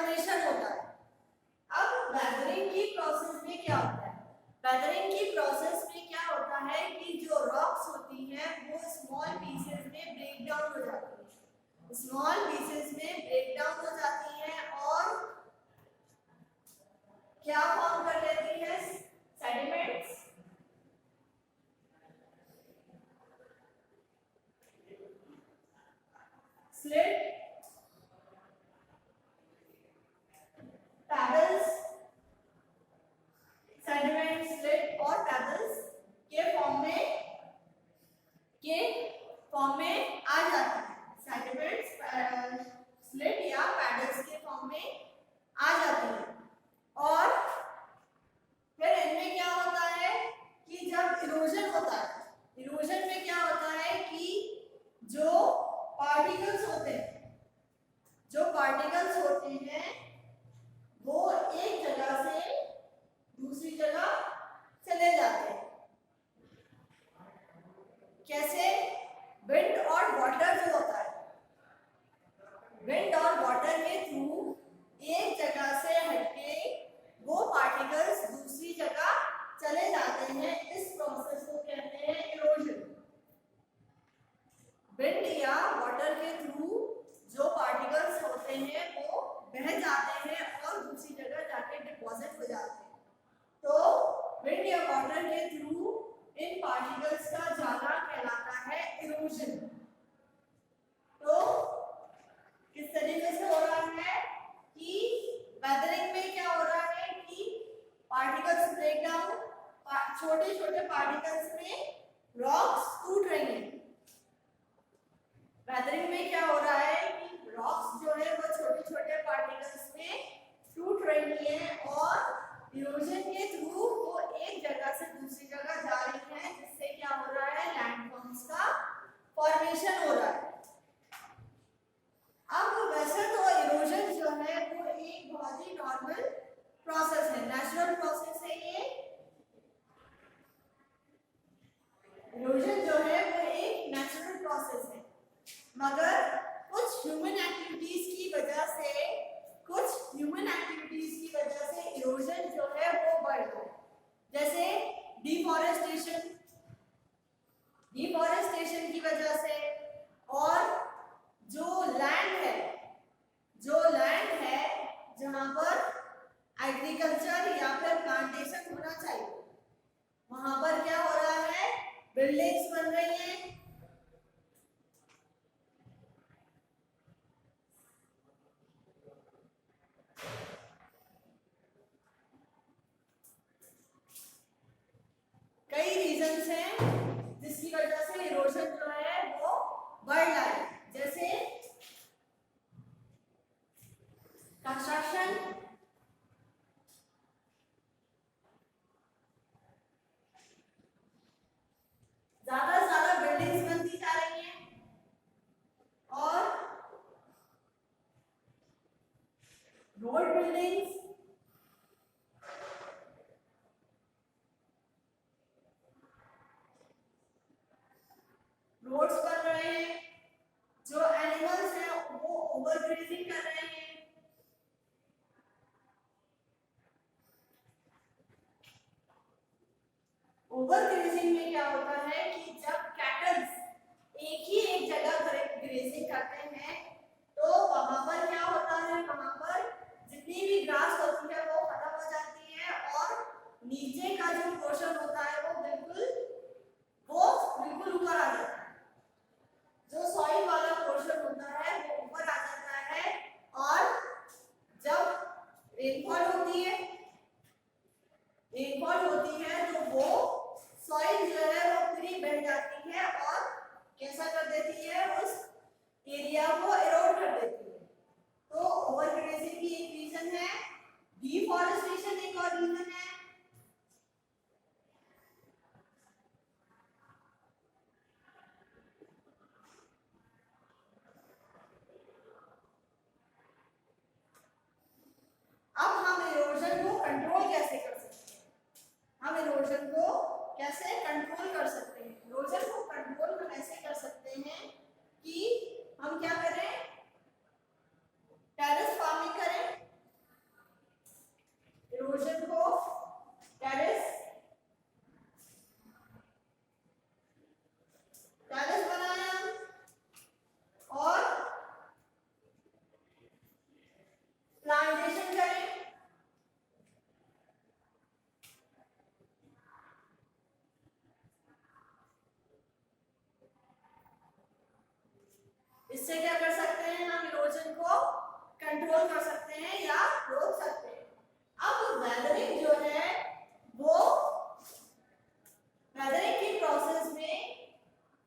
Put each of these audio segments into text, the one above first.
Formation होता है। अब वेदरिंग की प्रोसेस में क्या होता है? वेदरिंग की प्रोसेस में क्या होता है कि जो रॉक्स होती हैं वो स्मॉल पीसेस में ब्रेक डाउन हो जाती है, स्मॉल पीसेस में ब्रेक डाउन हो जाती हैं और क्या फॉर्म कर लेती है? Sediments. Slit, paddles, sediment, slit और पैडल्स के फॉर्म में आ जाती है। सेडिमेंट्स, स्लिट या पैडल्स के फॉर्म में आ जाती है। और फिर इनमें क्या होता है कि जब इरोजन होता है, इरोजन में क्या होता है कि जो पार्टिकल्स होते हैं वो एक जगह से दूसरी जगह चले जाते हैं। कैसे? विंड और वाटर जो होता है, विंड और वाटर के थ्रू एक जगह से हटके वो पार्टिकल्स दूसरी जगह चले जाते हैं। इस प्रोसेस को कहते हैं इरोजन। विंड या वाटर के थ्रू जो पार्टिकल्स होते हैं वो बह जाते हैं और दूसरी जगह जाके डिपॉजिट हो जाते हैं। तो विंड या वाटर के थ्रू इन पार्टिकल्स का जाना कहलाता है इरोजन। तो किस तरीके से हो रहा है कि वेदरिंग में क्या हो रहा है कि पार्टिकल्स ब्रेक डाउन, छोटे छोटे पार्टिकल्स में रॉक्स टूट रही हैं। वेदरिंग में क्या हो रहा है कि रॉक्स जो है वो छोटे छोटे पार्टिकल्स में टूट रही हैं और इरोजन के थ्रू वो एक जगह से दूसरी जगह जा रही हैं, जिससे क्या हो रहा है? लैंडफॉर्म्स का फॉर्मेशन हो रहा है। अब वैसे तो इरोजन जो है वो एक बहुत ही नॉर्मल प्रोसेस है, नेचुरल प्रोसेस है। ये इरोजन जो है वो एक नेचुरल प्रोसेस है, मगर कुछ ह्यूमन एक्टिविटीज की वजह से इरोजन जो है वो बढ़ रहा है। जैसे डिफॉरेस्टेशन की वजह से, और जो लैंड है जहां पर एग्रीकल्चर या फिर प्लांटेशन होना चाहिए, वहां पर क्या हो रहा है? बिल्डिंग्स बन रही हैं। कई रीजंस हैं जिसकी वजह से इरोजन जो है वो बढ़ रहा है। जैसे कंस्ट्रक्शन, ज्यादा से ज्यादा बिल्डिंग्स बनती जा रही हैं और रोड बिल्डिंग्स, रोड्स बन रहे हैं। जो एनिमल्स हैं वो ओवरग्रेजिंग कर रहे हैं। ओवरग्रेजिंग में क्या होता है कि जब कैटल्स एक जगह ग्रेजिंग करते हैं तो वहां पर क्या होता है? वहां पर जितनी भी ग्रास होती है वो खत्म हो जाती है और नीचे का जो पोर्शन होता है वो बिल्कुल ऊपर आ जाता है। जो सॉइल वाला पोर्शन होता है वो ऊपर आ जाता है और जब रेनफॉल होती है तो वो सॉइल जो है वो पूरी बह जाती है और कैसा कर देती है? उस एरिया को एरोड कर देती है। तो ओवरग्रेजिंग की एक रीजन है, डिफॉरेस्टेशन एक और रीजन है। अब हम इरोजन को कंट्रोल कैसे कर सकते हैं? इरोजन को कंट्रोल हम ऐसे कर सकते हैं कि हम क्या करें? टेरेस फार्मिंग करें इरोजन को टेरेस बनाया और प्लांटेशन करें। इससे क्या कर सकते हैं, हम इरोजन को कंट्रोल कर सकते हैं या रोक सकते हैं। अब वेदरिंग जो है वो वेदरिंग की प्रोसेस में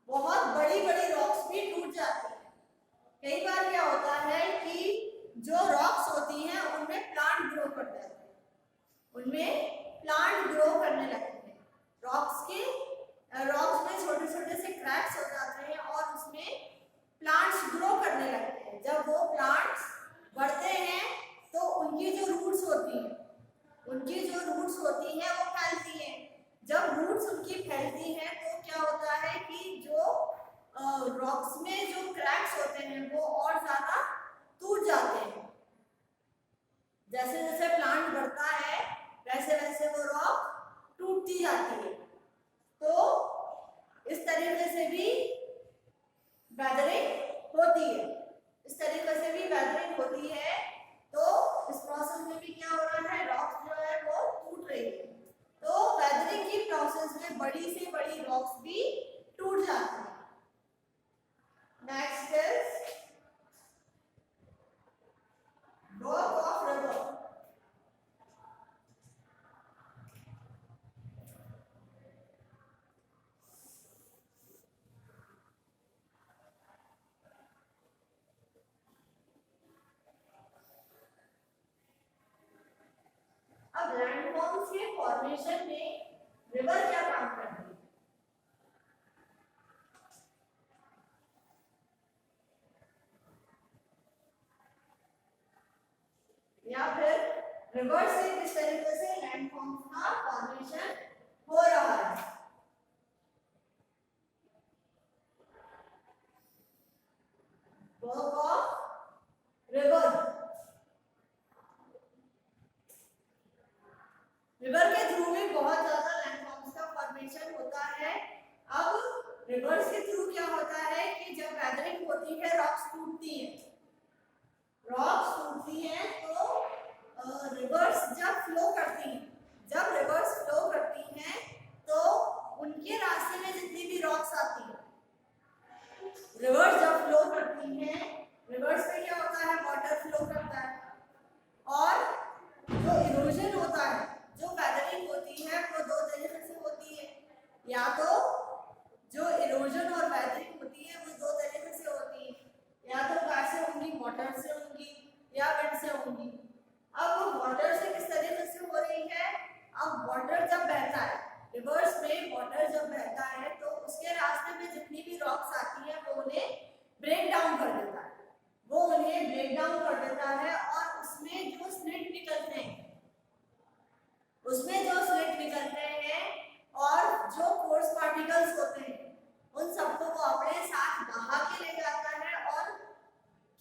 बहुत बड़ी बड़ी रॉक्स भी टूट जाती है। कई बार क्या होता है कि जो रॉक्स होती हैं उनमें प्लांट ग्रो कर जाते हैं, उनमें प्लांट ग्रो करने लगते हैं। रॉक्स में छोटे छोटे से क्रैक्स हो जाते हैं और उसमें प्लांट्स ग्रो करने लगते हैं। जब वो प्लांट्स बढ़ते हैं तो उनकी जो रूट्स होती हैं वो फैलती हैं। जब रूट्स उनकी फैलती हैं तो क्या होता है कि जो रॉक्स में जो क्रैक्स होते हैं वो और ज्यादा टूट जाते हैं। जैसे जैसे प्लांट बढ़ता है वैसे वैसे वो रॉक टूटती जाती है। तो इस तरीके से भी वेदरिंग होती है। तो इस प्रोसेस में भी क्या हो रहा है, रॉक्स जो है वो टूट रही है। तो वेदरिंग की प्रोसेस में बड़ी से बड़ी रॉक्स भी टूट जाती है। Next is work of river. अब लैंडफॉर्म्स के फॉर्मेशन में रिवर क्या काम करती है? या फिर रिवर से किस तरीके से लैंडफॉर्म्स का फॉर्मेशन हो रहा है? Work of river. रिवर के थ्रू भी बहुत ज्यादा लैंडफॉर्म्स का फॉर्मेशन होता है। अब रिवर्स के थ्रू क्या होता है कि जब वेदरिंग होती है रॉक्स टूटती हैं तो रिवर्स जब फ्लो करती हैं तो उनके रास्ते में जितनी भी रॉक्स आती हैं, रिवर्स जब फ्लो करती हैं, रिवर्स में क्या होता है, वाटर फ्लो करता है और जो इरोजन होता है, जो वेदरिंग होती है वो दो तरीके से होती है। या तो जो इरोजन और वेदरिंग होती है वो दो तरीके से होती है, या तो कैसे होंगी, वाटर से होंगी या विंड से होंगी। अब वाटर से किस तरीके से हो रही है, अब वाटर जब बहता है, रिवर्स में वाटर जब बहता है तो उसके रास्ते में जितनी भी रॉक्स आती है वो उन्हें ब्रेक डाउन कर देता है और उसमें जो स्लिट निकलते हैं और जो कोर्स पार्टिकल्स होते हैं उन सबको वो अपने साथ बहा के ले जाता है और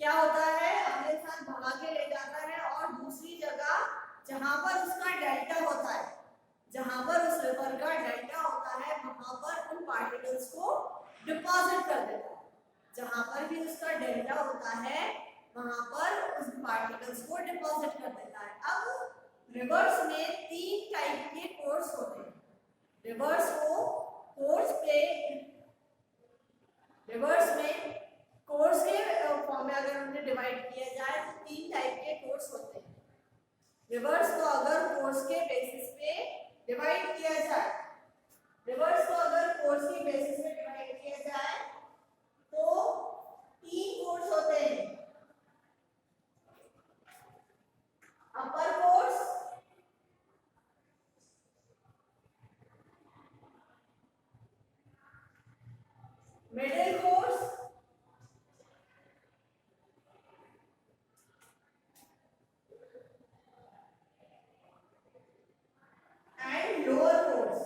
क्या होता है, अपने साथ भगा के ले जाता है और दूसरी जगह जहां पर उसका डेल्टा होता है, जहां पर उस रिवर का डेल्टा होता है वहां पर उन पार्टिकल्स को डिपॉजिट कर देता है। जहां पर भी उसका डेल्टा होता है वहां पर उस पार्टिकल्स को डिपॉजिट कर देता है। अब रिवर्स में तीन टाइप के कोर्स होते हैं। रिवर्स में कोर्स के फॉर्म में अगर उन्हें डिवाइड किया जाए तो तीन टाइप के कोर्स होते हैं। रिवर्स को अगर कोर्स के बेसिस पे डिवाइड किया जाए तो तीन कोर्स होते हैं। Upper course, middle course and lower course.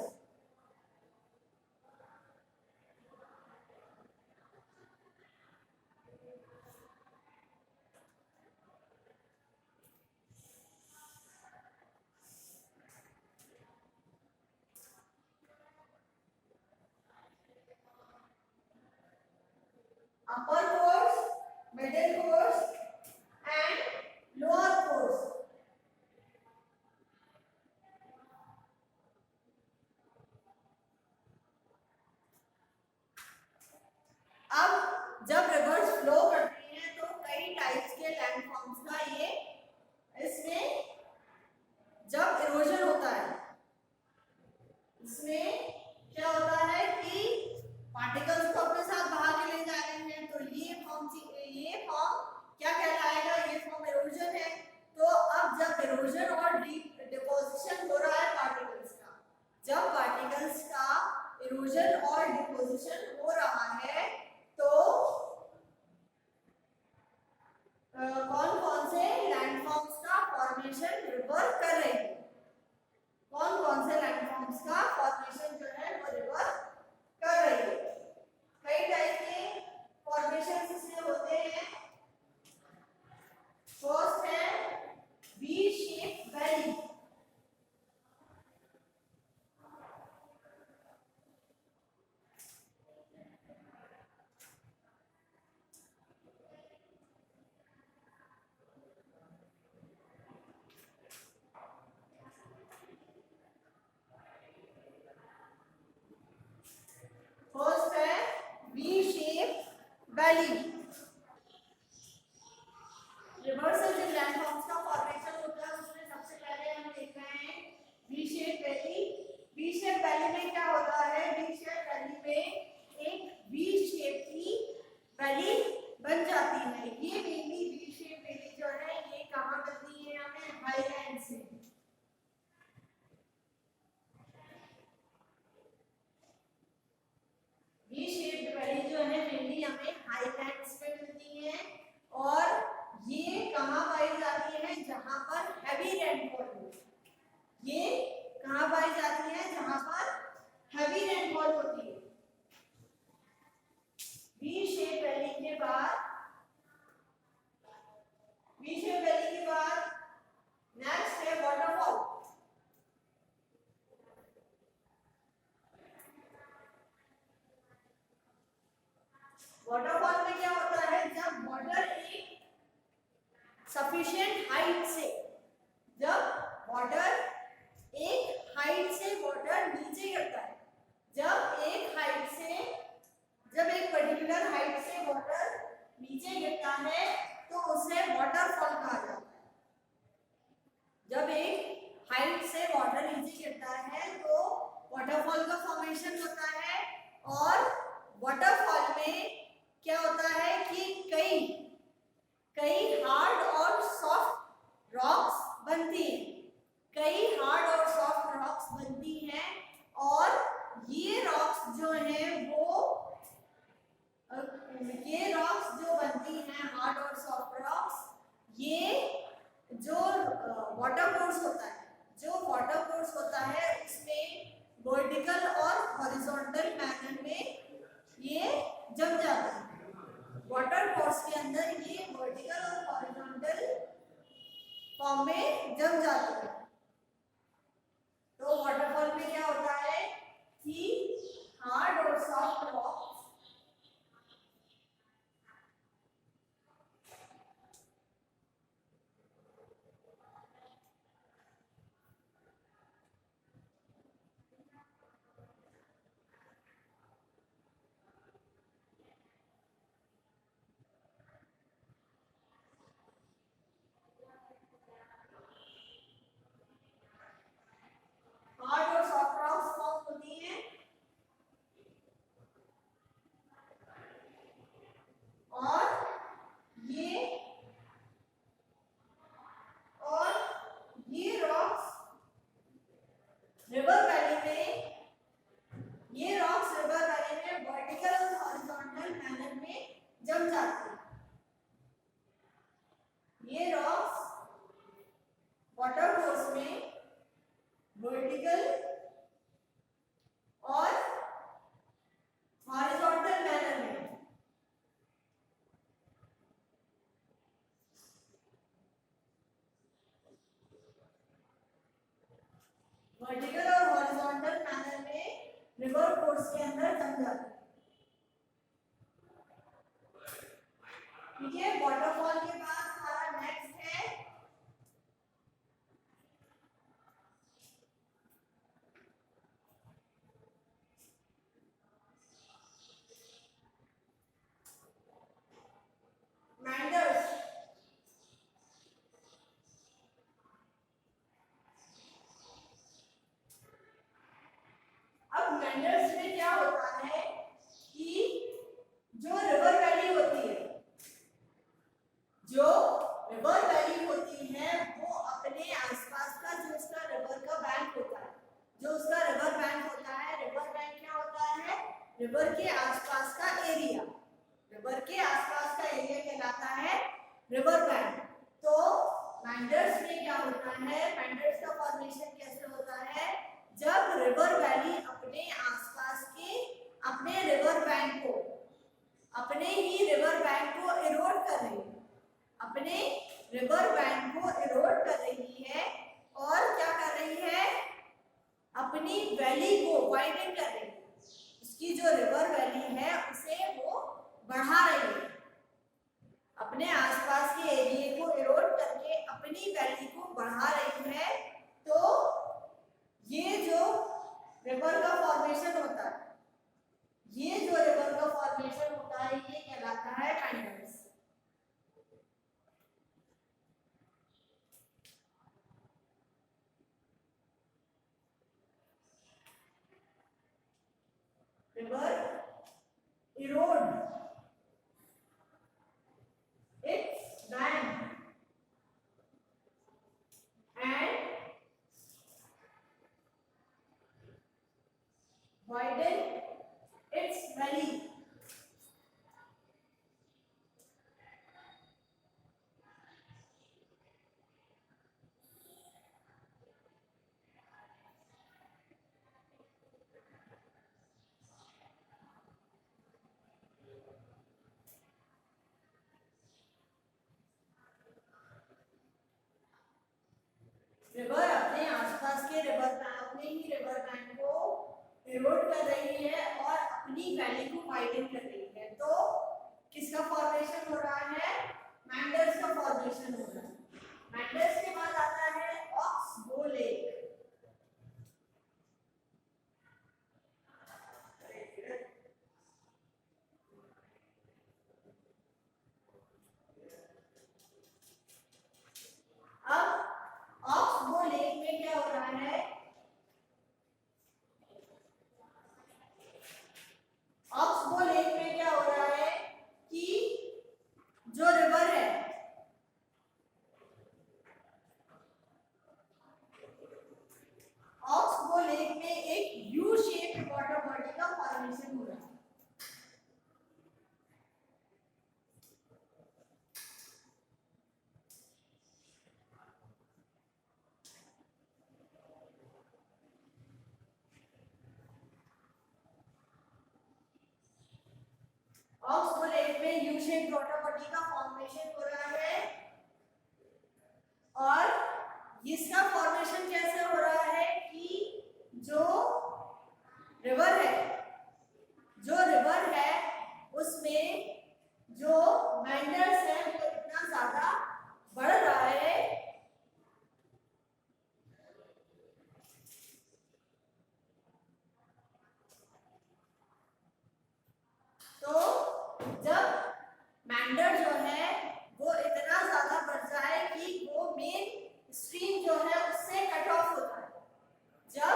Valley. Rivers से जो लैंडफॉर्म्स का फॉर्मेशन होता है उसमें सबसे पहले हम देख रहे हैं V shape valley. V shape valley में क्या होता है, वी शेप वैली में एक वी शेप की वैली बन जाती है। ये मेनली वी शेप वैली जो है ये कहाँ बनती है, हमें हाईलैंड से। वी शेप वैली जो है मेनली हमें हाईलैंड्स में मिलती है और ये कहाँ पाई जाती है, जहां पर हैवी रेनफॉल हो। ये कहाँ पाई जाती है, जहां पर हैवी रेनफॉल होती है। वी शेप वैली के बाद, वी शेप वैली के बाद नेक्स्ट है वाटरफॉल। वाटरफॉल में क्या होता है, जब वाटर एक सफिशिएंट हाइट से, जब वाटर एक हाइट से वाटर नीचे गिरता है, जब एक हाइट से, जब एक पर्टिकुलर हाइट से वाटर नीचे गिरता है तो उसे वाटरफॉल कहा जाता है। जब एक हाइट से वाटर नीचे गिरता है तो वाटरफॉल का फॉर्मेशन होता है। और वाटरफॉल में क्या होता है कि कई हार्ड और सॉफ्ट रॉक्स बनती हैं, कई हार्ड और सॉफ्ट रॉक्स बनती हैं और ये रॉक्स जो हैं वो, ये रॉक्स जो बनती हैं हार्ड और सॉफ्ट रॉक्स, ये जो वाटर कोर्स होता है, जो वाटर कोर्स होता है उसमें वर्टिकल और हॉरिजॉन्टल मैनर में ये जम जाता है। वाटर कोर्स के अंदर ये वर्टिकल और हॉरिजॉन्टल फॉर्म में जम जाता है। तो वाटरफॉल में क्या होता है कि हार्ड और सॉफ्ट रॉक्स हार्ड और सॉफ्ट रॉक्स फॉर्म होती हैं और ये रॉक्स रिवर वैली में, ये रॉक्स रिवर वैली में वर्टिकल और हॉरिजॉन्टल मैनर में जम जाती है। ये रॉक्स वाटर कोर्स में वर्टिकल और हॉरिजॉन्टल मैनर में, वर्टिकल और हॉरिजॉन्टल मैनर में रिवर कोर्स के अंदर जम जाती है। ठीक है, वाटरफॉल के बाद हमारा नेक्स्ट है मेंडर्स। अब मेंडर्स में क्या होता है कि जो रिवर वैली होती है, जो रिवर वैली होती है वो अपने आसपास का जो उसका रिवर का बैंक होता है, जो उसका रिवर बैंक होता है, रिवर बैंक क्या होता है, रिवर के आसपास का एरिया, रिवर के आसपास का एरिया कहलाता है रिवर बैंक। तो मेंडर्स में क्या होता है, मेंडर्स का फॉर्मेशन कैसे होता है, जब रिवर वैली अपने आसपास के, अपने रिवर बैंक को, अपने ही रिवर बैंक को इरोड कर रही है, अपने रिवर बैंक को इरोड कर रही है और क्या कर रही है, अपनी वैली को वाइडन कर रही है, उसकी जो रिवर वैली है उसे वो बढ़ा रही है, अपने आसपास के एरिया को इरोड करके अपनी वैली को बढ़ा रही है। तो ये जो रिवर का फॉर्मेशन होता है, ये जो रिवर का फॉर्मेशन होता है ये कहलाता widen its valley. रिवर अपने आसपास के अपने ही रिवर बैंक को इरोड कर रही है और अपनी वैली को वाइडन कर रही है। तो किसका फॉर्मेशन हो रहा है? मैंडर्स का फॉर्मेशन हो रहा है। मैंडर्स के बाद आता है ऑक्सबो लेक। अब ऑक्सबो लेक में क्या हो रहा है? ऑक्सबो लेक में क्या हो रहा है कि जो रिवर है, ऑक्सबो लेक में एक यू शेप वाटर बॉडी का फॉर्मेशन हो रहा है। ऑक्सबो लेक में यू शेप वाटर बॉडी का फॉर्मेशन हो रहा है और इसका फॉर्मेशन कैसे हो रहा है कि जो रिवर है उसमें जो मैंडर्स है वो इतना ज्यादा बढ़ रहा है तो जब मैंडर जो है वो इतना ज्यादा बढ़ जाए कि वो मेन स्ट्रीम जो है उससे कट ऑफ होता है। जब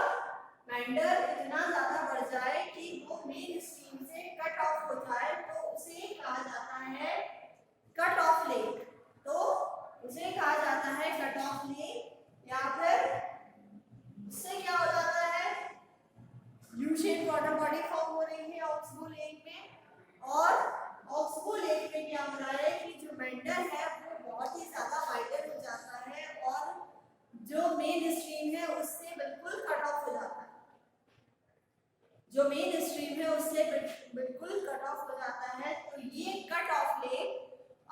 मैंडर इतना ज्यादा बढ़ जाए कि वो मेन स्ट्रीम से कट ऑफ होता है तो उसे कहा जाता है कट ऑफ लेक। तो उसे कहा जाता है कट ऑफ लेक या फिर उससे क्या हो जाता है, U shape water body form हो रही है ऑक्सबो लेक में। और ऑक्सबो लेक में क्या हो रहा है कि जो मैंडर है वो बहुत ही ज्यादा वाइडन हो जाता है और जो मेन स्ट्रीम है उससे बिल्कुल कट ऑफ हो जाता है। जो मेन स्ट्रीम है उससे बिल्कुल कट ऑफ हो जाता है। तो ये cut off lake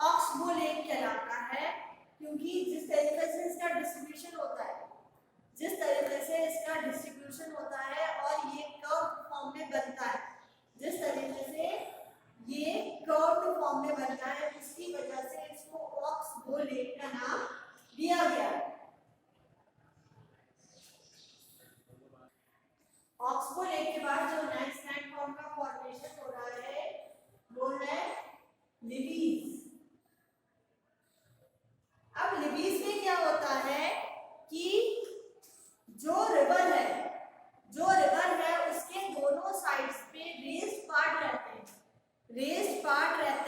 oxbow lake कहलाता है क्योंकि जिस तरीके से इसका डिस्ट्रीब्यूशन होता है और ये कर्व फॉर्म में बनता है, जिस तरीके से ये कर्व फॉर्म में बनता है उसकी वजह से इसको ऑक्सबो लेक का नाम दिया गया है। ऑक्सबो लेक के बाद जो नेक्स्ट लैंडफॉर्म का फॉर्मेशन हो रहा है वो है लिवीज। अब लिवीज में क्या होता है कि जो रिवर है उसके दोनों साइड्स पे रेस्ड पार्ट रहते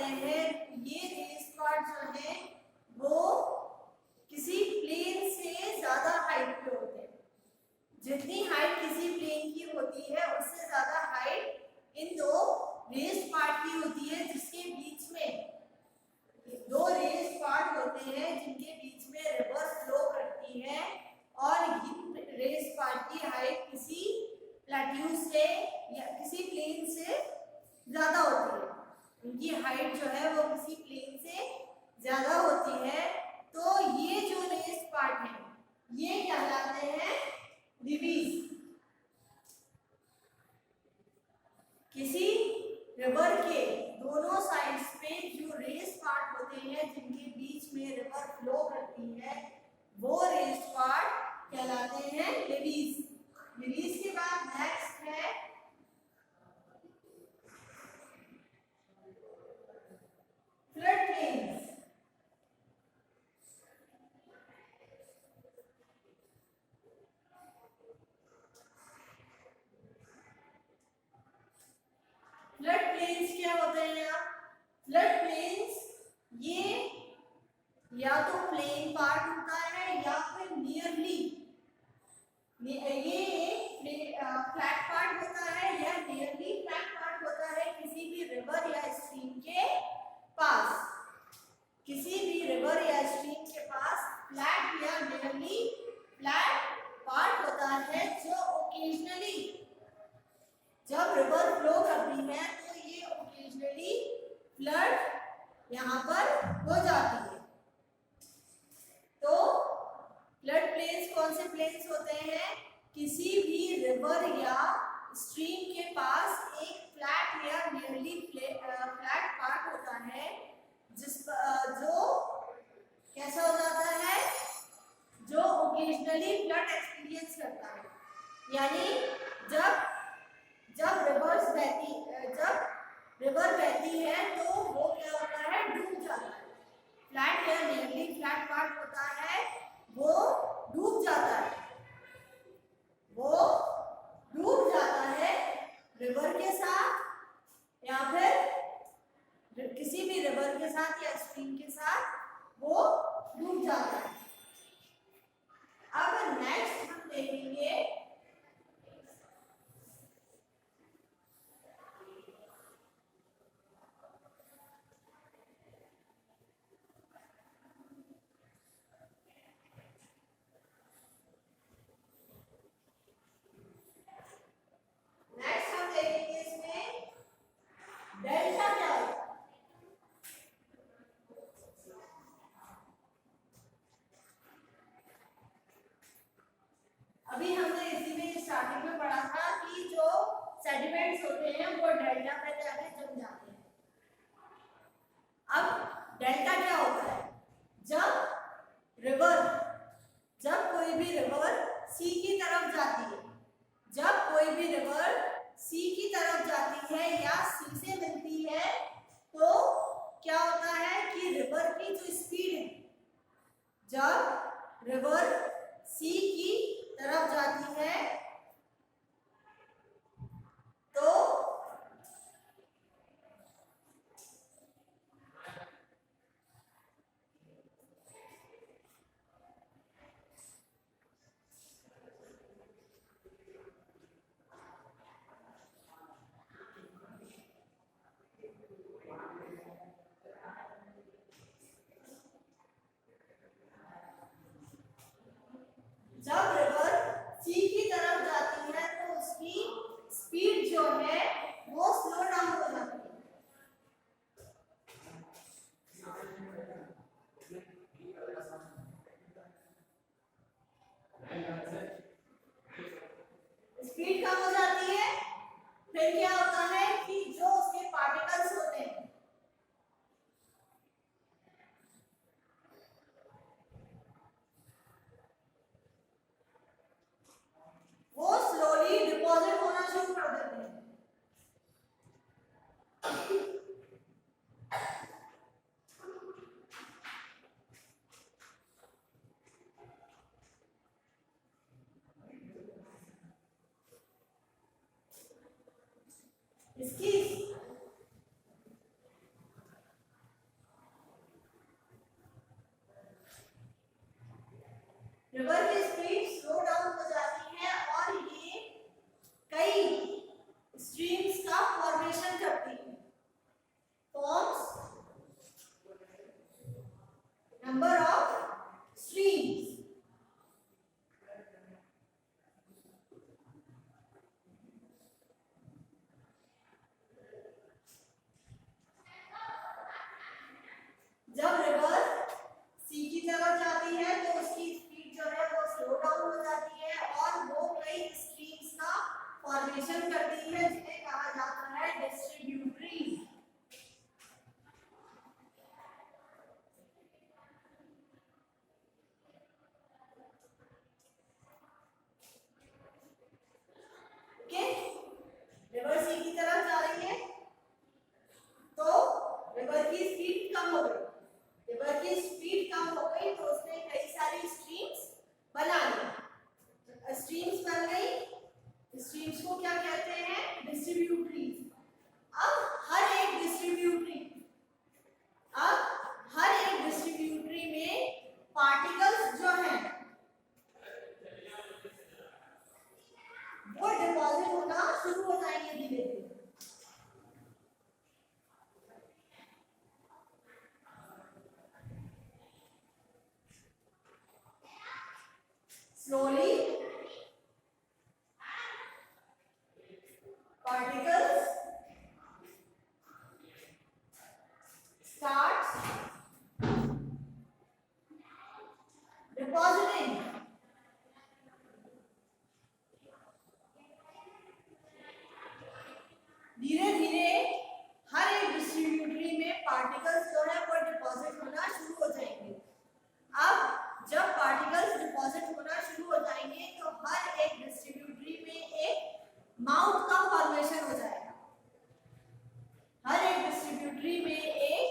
हैं। ये रेस्ड पार्ट जो है वो किसी प्लेन से ज्यादा हाइट पे होते हैं। जितनी हाइट किसी प्लेन की होती है उससे ज्यादा हाइट इन दो रेस्ड पार्ट की होती है, जिसके बीच में दो रेस्ड पार्ट होते हैं जिनके बीच में रिवर फ्लो करती है और इन रेस्ड पार्ट की हाइट किसी प्लेट्यू से या किसी प्लेन से ज्यादा होती है। उनकी हाइट जो है वो किसी प्लेन से ज्यादा होती है। तो ये जो रेस्ड पार्ट है ये कहलाते हैं लिवीज। किसी रिवर के दोनों साइड्स पे जो रेस्ड पार्ट होते हैं जिनके बीच में रिवर फ्लो करती है वो रेस्ड पार्ट कहलाते हैं लिवीज। लिवीज के बाद नेक्स्ट है फ्लड प्लेन्स। फ्लड प्लेन्स क्या होते हैं? फ्लड प्लेन्स ये या तो प्लेन पार्ट होता है या फिर नियरली ये एक फ्लैट पार्ट होता है या नियरली फ्लैट पार्ट होता है किसी भी रिवर या स्ट्रीम के पास, किसी भी रिवर या स्ट्रीम के पास फ्लैट या नियरली फ्लैट पार्ट होता है जो ओकेजनली जब रिवर फ्लो करती है तो ये ओकेजनली फ्लड यहाँ पर हो जाती है। तो फ्लड प्लेन्स कौन से प्लेन्स होते हैं? किसी भी रिवर या स्ट्रीम के पास एक फ्लैट या नियरली फ्लैट पार्ट होता है जो कैसा हो जाता है, जो ओकेजनली फ्लड एक्सपीरियंस करता है। यानी जब रिवर बहती है तो वो क्या होता है, डूब जाता है। फ्लैट या नियरली फ्लैट पार्ट होता है वो डूब जाता है, वो डूब जाता है रिवर के साथ या फिर किसी भी रिवर के साथ या स्ट्रीम के साथ वो डूब जाता है। अब नेक्स्ट हम देखेंगे इसमें डेल्टा क्या होता है। अभी हमने इसी में स्टार्टिंग में पढ़ा था कि जो सेडिमेंट्स होते हैं वो डेल्टा पे जाके जम जाते हैं। अब डेल्टा क्या होता है? जब कोई भी रिवर सी की तरफ जाती है, जब कोई भी रिवर सी की तरफ जाती है या सी से मिलती है तो क्या होता है कि रिवर की जो स्पीड है, जब रिवर सी की तरफ जाती है तो जब रिवर सी की तरफ जाती है तो उसकी स्पीड जो है वो स्लो डाउन हो जाती है। स्पीड कम हो जाती है, फिर क्या होता है कि जो उसके पार्टिकल्स होते हैं वो स्लोली डिपॉजिट होना शुरू कर देते हैं। इसकी रिवर की स्पीड स्लो डाउन हो जाती है और ये कई स्ट्रीम्स का फॉर्मेशन करती है। Forms number of streams. जब रिवर सी की तरफ जाती है तो उसकी स्पीड जो है वो स्लो डाउन हो जाती है और वो कई स्ट्रीम्स का फॉर्मेशन करती है जिन्हें कहा जाता है डिस्ट्रीब्यूटरीज। ओके, रिवर सी की तरफ जा रही है तो रिवर की स्पीड कम हो गई, रिवर की स्पीड कम हो गई तो उसने कई सारी स्ट्रीम्स बना ली। स्ट्रीम्स बन गई, स्ट्रीम्स को क्या कहते हैं? डिस्ट्रीब्यूटरीज। अब हर एक डिस्ट्रीब्यूटरी में पार्टिकल्स जो हैं वो शुरू हो जाएंगे धीरे धीरे। Slowly, particles start depositing. धीरे धीरे हर एक डिस्ट्रीब्यूटरी में पार्टिकल्स जो है वो डिपॉजिट होना शुरू हो जाएंगे। अब जब पार्टिकल्स डिपॉजिट होना शुरू हो जाएंगे तो हर एक डिस्ट्रीब्यूटरी में एक माउथ का फॉर्मेशन हो जाएगा। हर एक डिस्ट्रीब्यूटरी में एक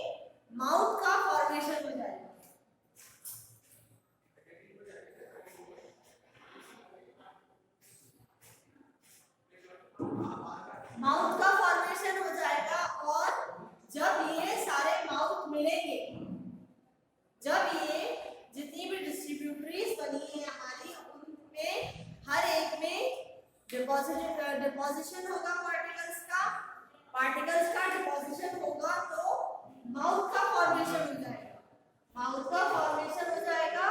माउथ का फॉर्मेशन हो जाएगा। माउथ का फॉर्मेशन हो जाएगा और जब ये सारे माउथ मिलेंगे, जब ये जितनी भी डिस्ट्रीब्यूटरीज बनी है हमारी उनमें हर एक में डिपोजिशन होगा पार्टिकल्स का डिपोजिशन होगा तो माउथ का फॉर्मेशन हो जाएगा। माउथ का फॉर्मेशन हो जाएगा।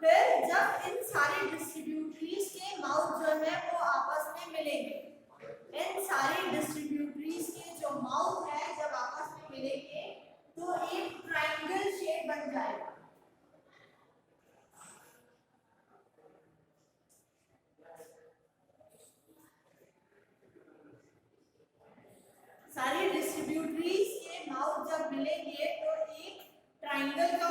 फिर जब इन सारी डिस्ट्रीब्यूटरीज के माउथ जो है वो आपस में मिलेंगे, इन सारी डिस्ट्रीब्यूटरीज के जो माउथ है जब आपस में मिलेंगे तो एक ट्रायंगल शेप बन जाएगा। सारी डिस्ट्रीब्यूटरीज के माउथ जब मिलेंगे तो एक ट्रायंगल का